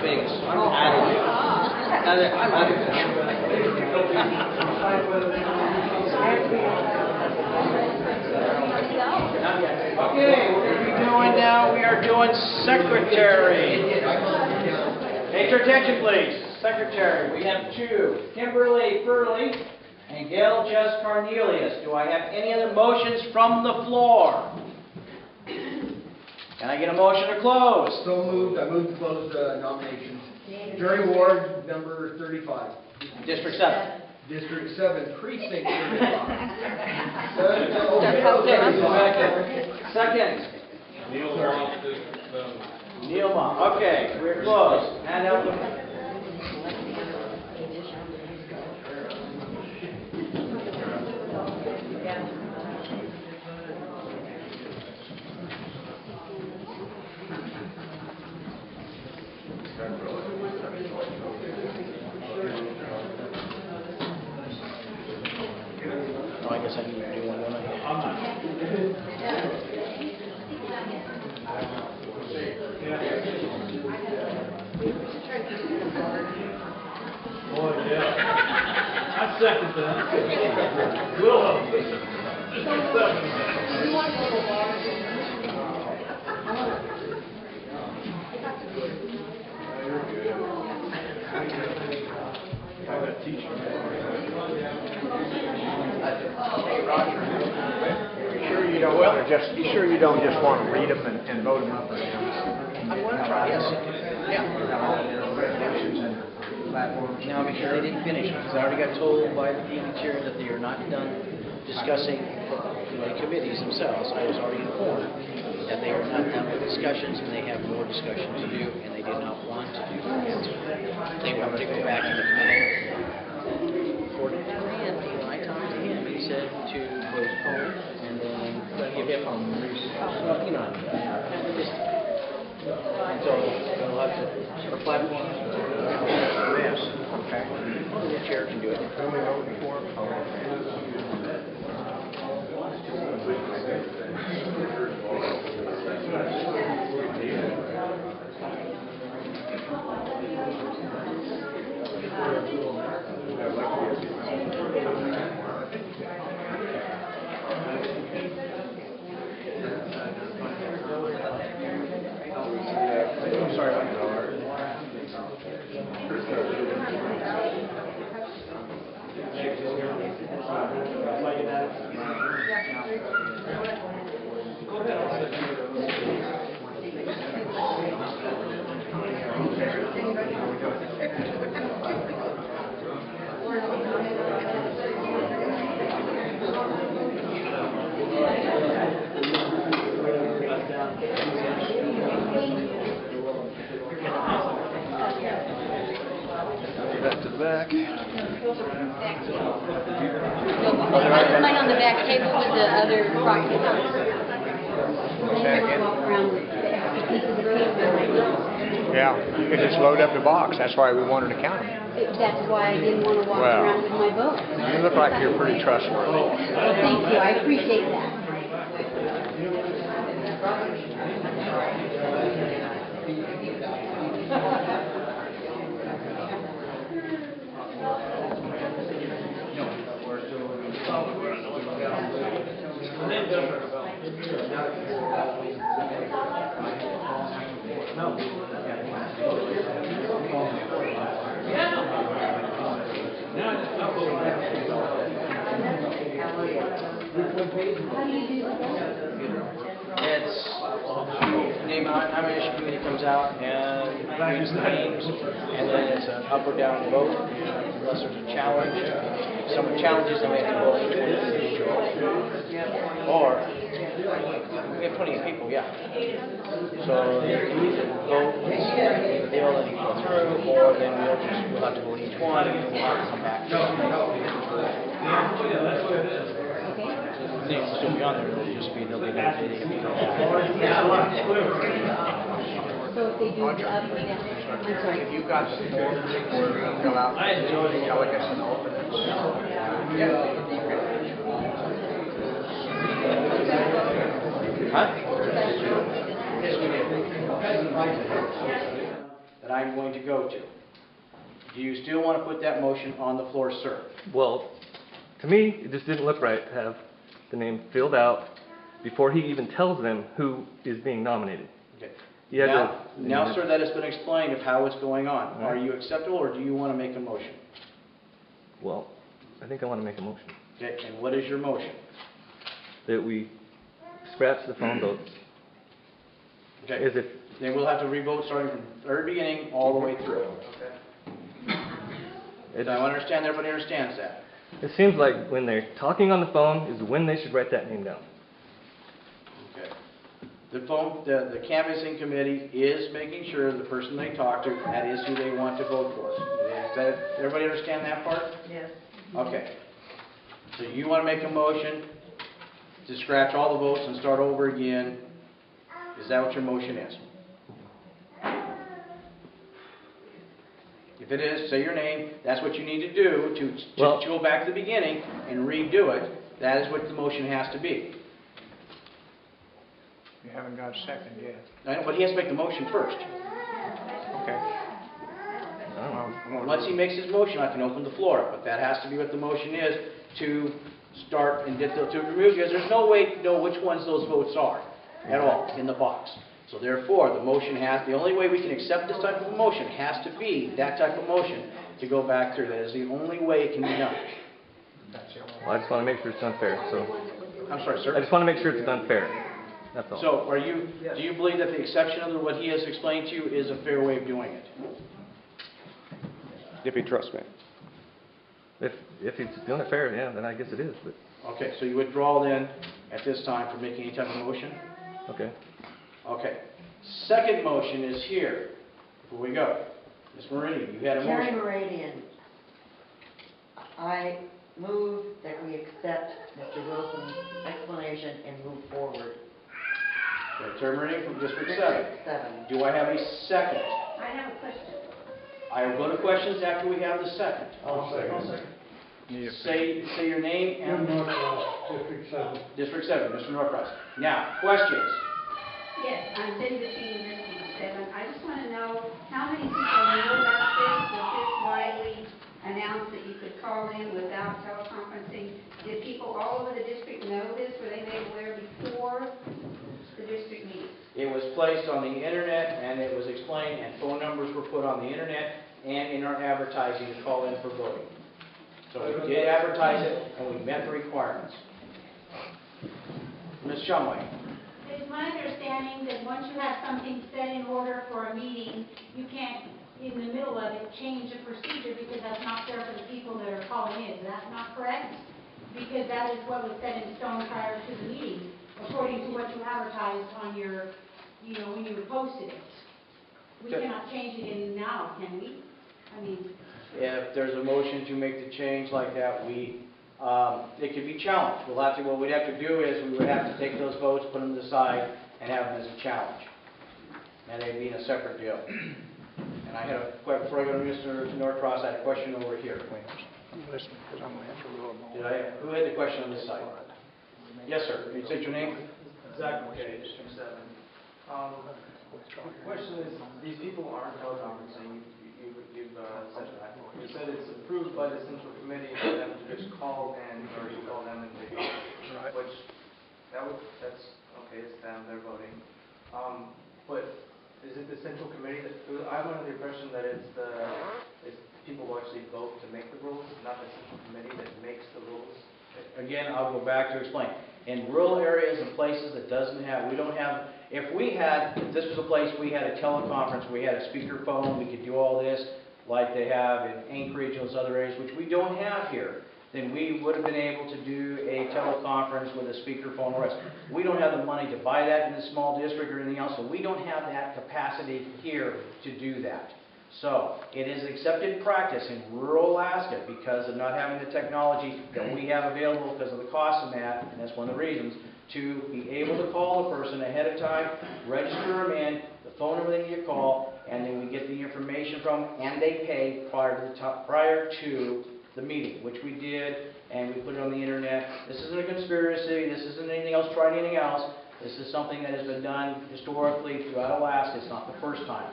Vegas. Okay, what are we doing now? We are doing secretary. Take your attention, please. Secretary, we have two, Kimberly Furley and Gail Jess Cornelius. Do I have any other motions from the floor? Can I get a motion to close? So moved. I move to close nominations. Jury Ward number 35. District 7. District 7, Precinct 35. Second. Neil Ma. Okay, we're closed. Hand out the... Oh, I guess I need to do one, don't I? Oh, yeah. I second that. Will. You sure you don't just want to read them and vote them up or down? I'm going to try, yes. Yeah. Now, because they didn't finish, because I already got told by the meeting chair that they are not done discussing the committees themselves. I was already informed that they are not done with discussions and they have more discussion to do, and they did not want to do that. They want to go back in the committee. According to Randy, when I talked to him, he said to postpone and then give him a so we'll have to a platform. Yes. Okay. The chair can do it. Who are we voting for? Back to the back. Mine on the back table with the other property. Yeah, you can just load up the box. That's why we wanted to count them. That's why I didn't want to walk around with my vote. You look like you're pretty trustworthy. Thank you. I appreciate that. It's name nomination committee comes out and reads the names, and then it's an up or down vote unless there's a challenge. If someone challenges, then we have to vote each one individual. Or we have plenty of people, yeah. So they can either vote, they'll let it go through, or then we'll have to vote each one, and we'll have to come back. Things will still be on there, it'll just be they'll be So if they do it up or down, I'm sorry. If you've got the form to fill out the delegates and alternates. Huh? That I'm going to go to. Do you still want to put that motion on the floor, sir? Well, to me, it just didn't look right to have the name filled out before he even tells them who is being nominated. Okay. He had Now, sir, that has been explained of how it's going on. All right. Are you acceptable, or do you want to make a motion? Well, I think I want to make a motion Okay, and what is your motion? that we scratch the phone votes. Okay. As if, Then we'll have to revote starting from the very beginning all the way through. it, Now, I understand everybody understands that. it seems like when they're talking on the phone is when they should write that name down. Okay. The canvassing committee is making sure the person they talk to, that is who they want to vote for. Everybody understand that part? Yes. Okay. So you want to make a motion to scratch all the votes and start over again. Is that what your motion is? If it is, say your name. That's what you need to do to go back to the beginning and redo it. That is what the motion has to be. You haven't got a second yet. I know, but he has to make the motion first. Okay. Once he makes his motion, I can open the floor. But that has to be what the motion is to start and get to remove, because there's no way to know which ones those votes are at all in the box. So therefore, the only way we can accept this type of a motion has to be that type of motion to go back through. That is the only way it can be done. Well, I just want to make sure it's done fair. So I'm sorry, sir? I just want to make sure it's done fair. That's all. So do you believe that the exception of what he has explained to you is a fair way of doing it? If you trust me. If he's doing it fair, yeah, then I guess it is. But Okay, so you withdraw then at this time from making any type of motion? okay. Okay. Second motion is here. Before we go. Ms. Marini, you had a Terry motion. Moradian. I move that we accept Mr. Wilson's explanation and move forward. Okay, Terry Marini from District 7. 7. Do I have a second? I have a question. I will go to questions after we have the second. Say your name and District 7. District 7, Mr. Norcross. Now, questions. Yes, I'm Cindy Bettini, District 7. I just want to know how many people know about this? Was this widely announced that you could call in without teleconferencing? Did people all over the district know this? Were they made aware before the district meeting? It was placed on the internet and it was explained, and phone numbers were put on the internet and in our advertising to call in for voting. So we did advertise it and we met the requirements. Ms. Shumway. It's my understanding that once you have something set in order for a meeting, you can't, in the middle of it, change the procedure because that's not fair for the people that are calling in. Is that not correct? Because that is what was set in stone prior to the meeting, according to what you advertised on your, when you posted it. We cannot change it in now, can we? I mean... If there's a motion to make the change like that, it could be challenged. What we'd have to do is we would have to take those votes, put them to the side, and have them as a challenge. And they'd be in a separate deal. And I had before I go to Mr. Norcross, I had a question over here. I'm listening because I'm going to have to rule them all. Who had the question on this side? Yes, sir. Can you state your name? Zach McKay, District 7. The question is, these people aren't teleconferencing. You've said that. You said it's approved by the central committee for them to just call in, or you call them and they vote. Right. Which, that's okay, it's them, they're voting. But is it the central committee that, I'm under the impression that it's people who actually vote to make the rules, not the central committee that makes the rules? Again, I'll go back to explain. In rural areas and places that we don't have, if this was a place we had a teleconference, we had a speakerphone, we could do all this like they have in Anchorage and those other areas, which we don't have here, then we would have been able to do a teleconference with a speakerphone or else. We don't have the money to buy that in the small district or anything else, so we don't have that capacity here to do that. So, it is accepted practice in rural Alaska because of not having the technology that we have available because of the cost of that, and that's one of the reasons, to be able to call a person ahead of time, register them in, the phone number they need to call, and then we get the information from them, and they pay prior to the meeting, which we did, and we put it on the internet. This isn't a conspiracy, this isn't anything else, try anything else. This is something that has been done historically throughout Alaska. It's not the first time.